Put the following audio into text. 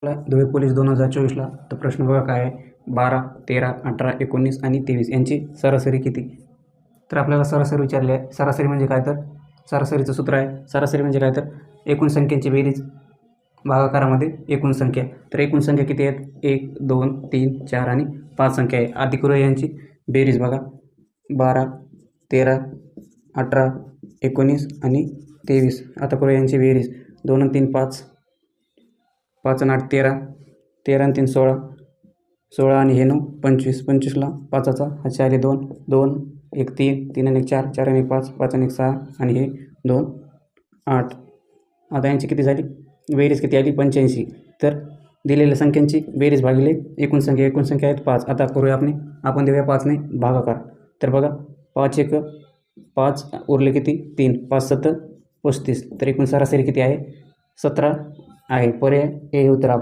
Dhule police 2024ला तर प्रश्न बघा काय आहे, 12, 13, 18, 19 आणि 23 यांची सरासरी किती? तर आपल्याला सरासरी विचारली आहे. सरासरी म्हणजे काय, तर सरासरीचं सूत्र आहे. सरासरी म्हणजे काय, तर एकूण संख्यांची बेरीज भागाकारामध्ये एकूण संख्या. तर एकूण संख्या किती आहेत? 1, 2, 3, 4 आणि 5 संख्या आहे. आधी करूया यांची बेरीज. बघा 12, 13, 18, 19 आणि 23. आता करूया यांची बेरीज. 2 आणि 3 5, 5 आणि 8 13, 13 आणि 3 16, 16 आणि हे 9 25, 25ला 5चा हा 4 2, 2 1 3, 3 आणि 1 4, 4 आणि 1 5, 5 आणि 1 6 आणि हे 2 8. आता यांची किती झाली बेरीज, किती आली? 85. तर दिलेल्या संख्यांची बेरीज भागिले एकूण संख्या. एकूण संख्या आहेत 5. आता करूया आपण देऊया 5ने भागाकार. तर बघा 5 1 5 उरले किती? 3, 5 7 35. तर एकूण सरासरी किती आहे? 17 आहे. पर्याय हे उत्तर